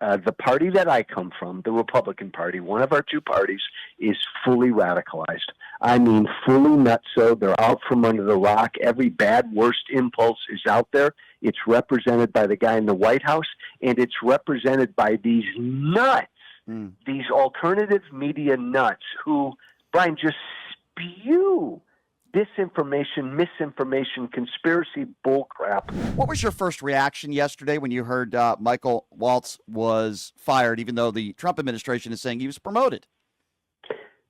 the party that I come from, the Republican Party, one of our two parties, is fully radicalized. I mean, fully nutso. They're out from under the rock. Every bad, worst impulse is out there. It's represented by the guy in the White House, and it's represented by these nuts, these alternative media nuts who, Brian, just spew disinformation, misinformation, conspiracy bullcrap. What was your first reaction yesterday when you heard Michael Waltz was fired, even though the Trump administration is saying he was promoted?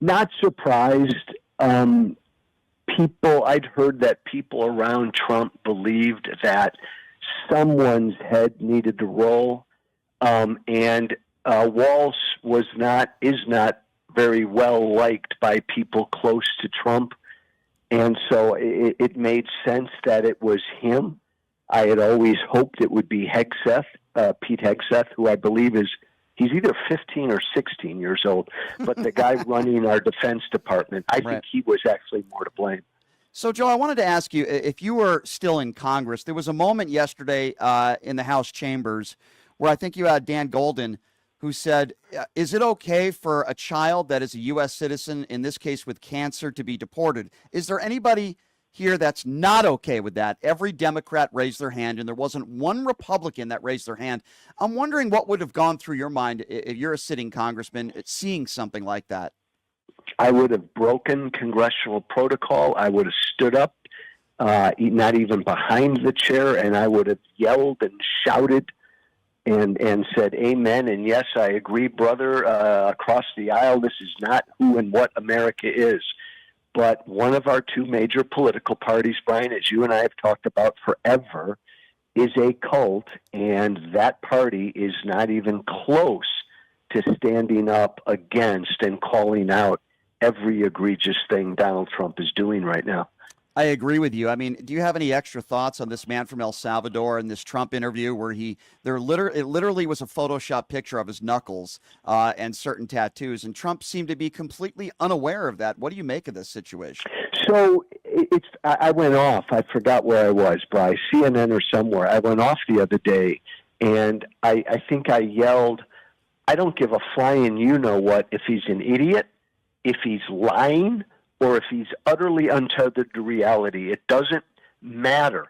Not surprised. I'd heard that people around Trump believed that someone's head needed to roll, and Walsh is not very well liked by people close to Trump. And so it made sense that it was him. I had always hoped it would be Pete Hegseth, who I believe he's either 15 or 16 years old, but the guy running our Defense Department, I think he was actually more to blame. So, Joe, I wanted to ask you, if you were still in Congress, there was a moment yesterday in the House chambers where I think you had Dan Golden, who said, is it okay for a child that is a U.S. citizen, in this case with cancer, to be deported? Is there anybody here that's not okay with that? Every Democrat raised their hand, and there wasn't one Republican that raised their hand. I'm wondering what would have gone through your mind if you're a sitting congressman seeing something like that. I would have broken congressional protocol. I would have stood up, not even behind the chair, and I would have yelled and shouted and said, amen, and yes, I agree, brother, across the aisle. This is not who and what America is. But one of our two major political parties, Brian, as you and I have talked about forever, is a cult, and that party is not even close to standing up against and calling out every egregious thing Donald Trump is doing right now. I agree with you. I mean, do you have any extra thoughts on this man from El Salvador and this Trump interview where it literally was a Photoshop picture of his knuckles and certain tattoos, and Trump seemed to be completely unaware of that? What do you make of this situation? So I went off. I forgot where I was, Bryce, CNN or somewhere. I went off the other day, and I think I yelled, I don't give a flying you-know-what if he's an idiot, if he's lying, or if he's utterly untethered to reality. It doesn't matter.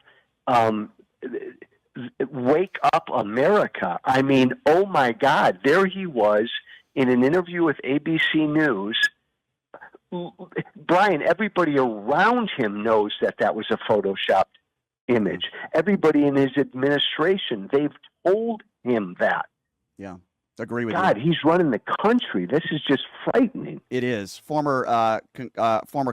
Wake up, America. I mean, oh my God, there he was in an interview with ABC News. Brian, everybody around him knows that was a Photoshopped image. Everybody in his administration, they've told him that. Yeah. Agree with God, you. he's running the country. This is just frightening. It is. Former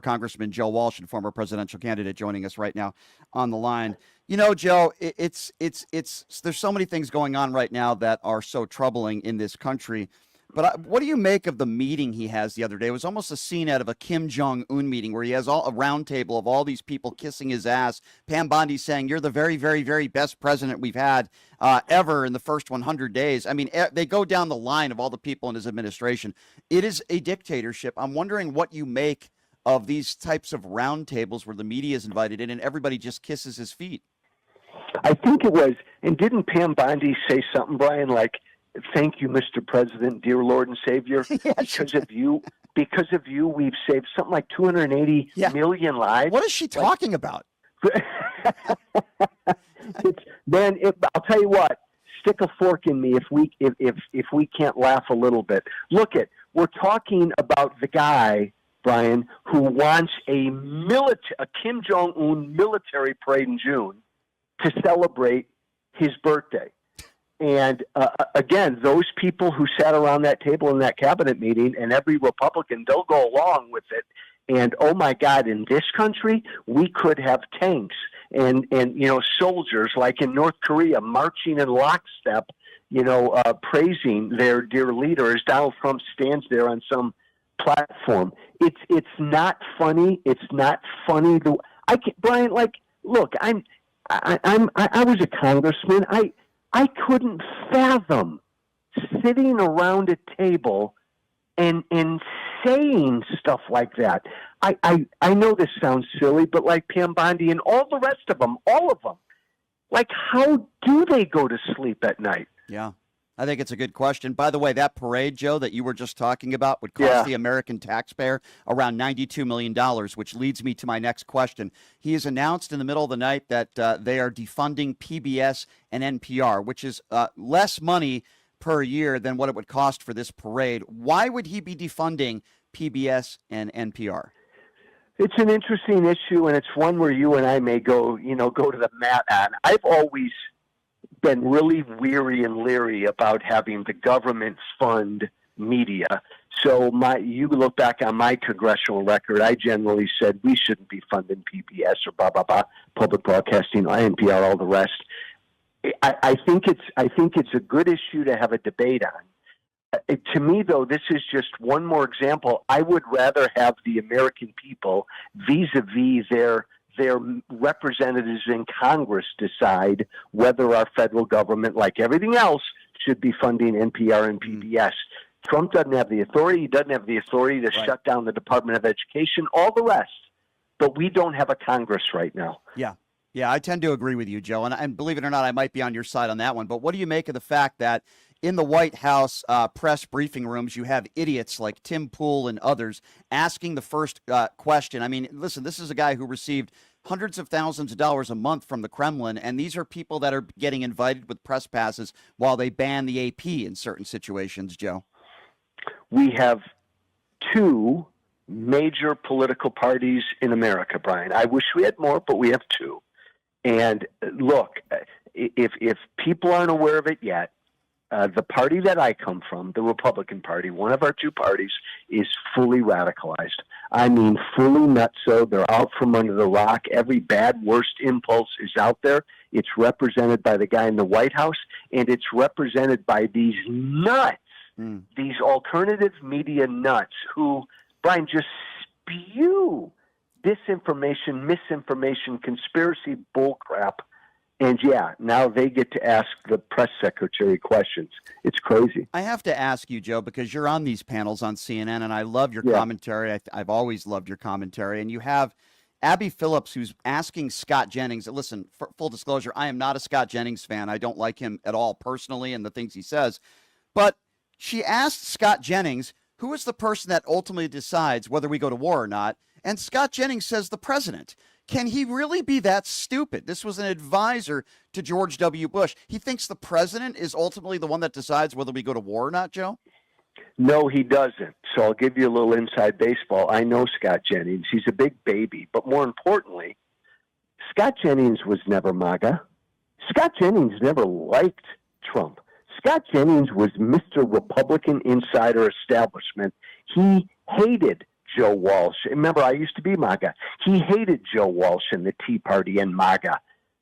Congressman Joe Walsh and former presidential candidate joining us right now on the line. You know, Joe, it's there's so many things going on right now that are so troubling in this country. But what do you make of the meeting he has the other day? It was almost a scene out of a Kim Jong-un meeting where he has a round table of all these people kissing his ass. Pam Bondi saying, you're the very, very, very best president we've had ever in the first 100 days. I mean, they go down the line of all the people in his administration. It is a dictatorship. I'm wondering what you make of these types of round tables where the media is invited in and everybody just kisses his feet. I think it was, and didn't Pam Bondi say something, Brian, like, thank you, Mr. President, dear Lord and Savior. Yes. Because of you, we've saved something like 280 million lives. What is she talking about? I'll tell you what. Stick a fork in me if we can't laugh a little bit. We're talking about the guy, Brian, who wants a Kim Jong-un military parade in June to celebrate his birthday. And again, those people who sat around that table in that cabinet meeting, and every Republican, they'll go along with it. And oh my God, in this country, we could have tanks and soldiers like in North Korea marching in lockstep, praising their dear leader as Donald Trump stands there on some platform. It's not funny. It's not funny. Brian, look, I was a congressman. I couldn't fathom sitting around a table and saying stuff like that. I know this sounds silly, but like Pam Bondi and all the rest of them, all of them, like how do they go to sleep at night? Yeah. I think it's a good question. By the way, that parade, Joe, that you were just talking about would cost the American taxpayer around $92 million, which leads me to my next question. He has announced in the middle of the night that they are defunding PBS and NPR, which is less money per year than what it would cost for this parade. Why would he be defunding PBS and NPR? It's an interesting issue, and it's one where you and I may go to the mat on. I've always been really weary and leery about having the government fund media. So you look back on my congressional record, I generally said we shouldn't be funding PBS or public broadcasting, NPR, all the rest. I think it's a good issue to have a debate on. To me, though, this is just one more example. I would rather have the American people, vis-a-vis their representatives in Congress, decide whether our federal government, like everything else, should be funding NPR and PBS. Trump doesn't have the authority. He doesn't have the authority to shut down the Department of Education, all the rest. But we don't have a Congress right now. Yeah, I tend to agree with you, Joe. And believe it or not, I might be on your side on that one. But what do you make of the fact that in the White House press briefing rooms, you have idiots like Tim Pool and others asking the first question? I mean, listen, this is a guy who received hundreds of thousands of dollars a month from the Kremlin, and these are people that are getting invited with press passes while they ban the AP in certain situations, Joe. We have two major political parties in America, Brian. I wish we had more, but we have two. And look, if people aren't aware of it yet, the party that I come from, the Republican Party, one of our two parties, is fully radicalized. I mean, fully nutso. They're out from under the rock. Every bad, worst impulse is out there. It's represented by the guy in the White House, and it's represented by these nuts, these alternative media nuts who, Brian, just spew disinformation, misinformation, conspiracy bullcrap. And now they get to ask the press secretary questions. It's crazy. I have to ask you, Joe, because you're on these panels on CNN, and I love your commentary. I've always loved your commentary. And you have Abby Phillips, who's asking Scott Jennings. Listen, for full disclosure, I am not a Scott Jennings fan. I don't like him at all personally and the things he says. But she asked Scott Jennings, who is the person that ultimately decides whether we go to war or not? And Scott Jennings says the president. Can he really be that stupid? This was an advisor to George W. Bush. He thinks the president is ultimately the one that decides whether we go to war or not, Joe? No, he doesn't. So I'll give you a little inside baseball. I know Scott Jennings. He's a big baby. But more importantly, Scott Jennings was never MAGA. Scott Jennings never liked Trump. Scott Jennings was Mr. Republican Insider Establishment. He hated Joe Walsh. Remember, I used to be MAGA. He hated Joe Walsh and the Tea Party and MAGA.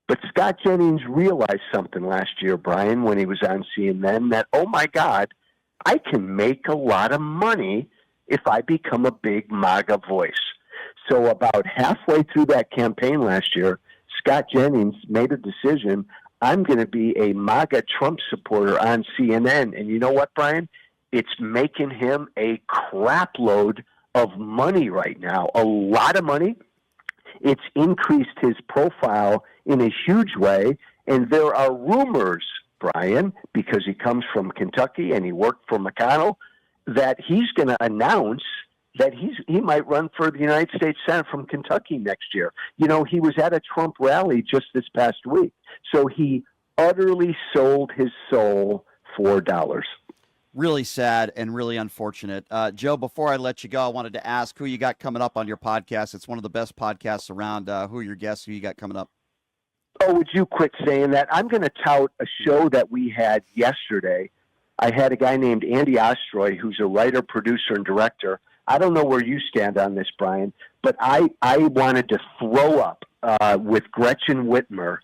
But Scott Jennings realized something last year, Brian, when he was on CNN, that, oh my God, I can make a lot of money if I become a big MAGA voice. So about halfway through that campaign last year, Scott Jennings made a decision. I'm going to be a MAGA Trump supporter on CNN. And you know what, Brian? It's making him a crap load of money right now, a lot of money. It's increased his profile in a huge way. And there are rumors, Brian, because he comes from Kentucky and he worked for McConnell, that he's going to announce that he might run for the United States Senate from Kentucky next year. You know, he was at a Trump rally just this past week. So he utterly sold his soul for dollars. Really sad and really unfortunate. Joe, before I let you go, I wanted to ask who you got coming up on your podcast. It's one of the best podcasts around. Who are your guests? Who you got coming up? Oh, would you quit saying that? I'm going to tout a show that we had yesterday. I had a guy named Andy Ostroy, who's a writer, producer, and director. I don't know where you stand on this, Brian, but I wanted to throw up with Gretchen Whitmer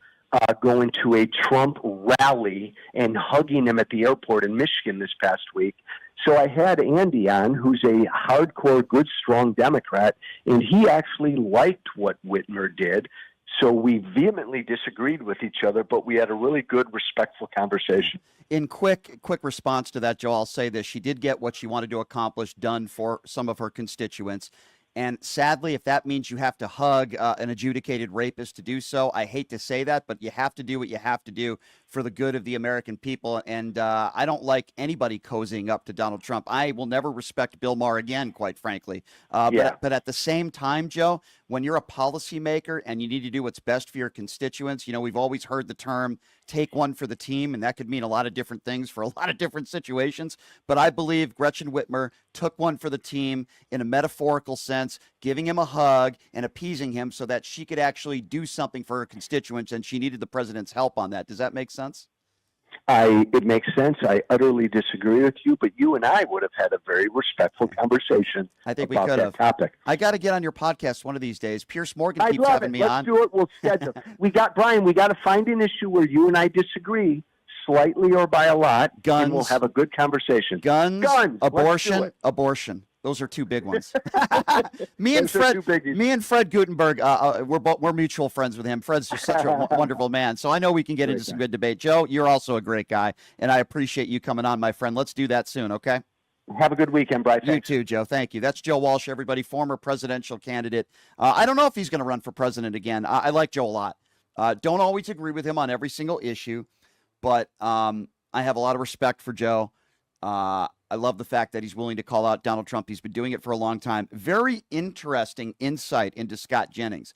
going to a Trump rally and hugging him at the airport in Michigan this past week. So I had Andy on, who's a hardcore, good, strong Democrat, and he actually liked what Whitmer did. So we vehemently disagreed with each other, but we had a really good, respectful conversation. In quick response to that, Joe, I'll say this. She did get what she wanted to accomplish done for some of her constituents. And sadly, if that means you have to hug an adjudicated rapist to do so, I hate to say that, but you have to do what you have to do for the good of the American people. And I don't like anybody cozying up to Donald Trump. I will never respect Bill Maher again, quite frankly. But at the same time, Joe, when you're a policymaker and you need to do what's best for your constituents, we've always heard the term take one for the team, and that could mean a lot of different things for a lot of different situations. But I believe Gretchen Whitmer took one for the team in a metaphorical sense, giving him a hug and appeasing him so that she could actually do something for her constituents, and she needed the president's help on that. Does that make sense? It makes sense. I utterly disagree with you, but you and I would have had a very respectful conversation. I think about we could that have. Topic. I got to get on your podcast one of these days. Pierce Morgan keeps love having it. me Let's on. do it. We'll schedule. Brian, we got to find an issue where you and I disagree slightly or by a lot. Guns. And we'll have a good conversation. Guns. Abortion. Abortion. Those are two big ones. me and Those are two biggies. Fred Gutenberg, we're mutual friends with him. Fred's just such a wonderful man. So I know we can get into some good debate. Joe, you're also a great guy, and I appreciate you coming on, my friend. Let's do that soon, okay? Have a good weekend, Bryce. You too, Joe. Thank you. That's Joe Walsh, everybody, former presidential candidate. I don't know if he's going to run for president again. I like Joe a lot. Don't always agree with him on every single issue, but I have a lot of respect for Joe. I love the fact that he's willing to call out Donald Trump. He's been doing it for a long time. Very interesting insight into Scott Jennings.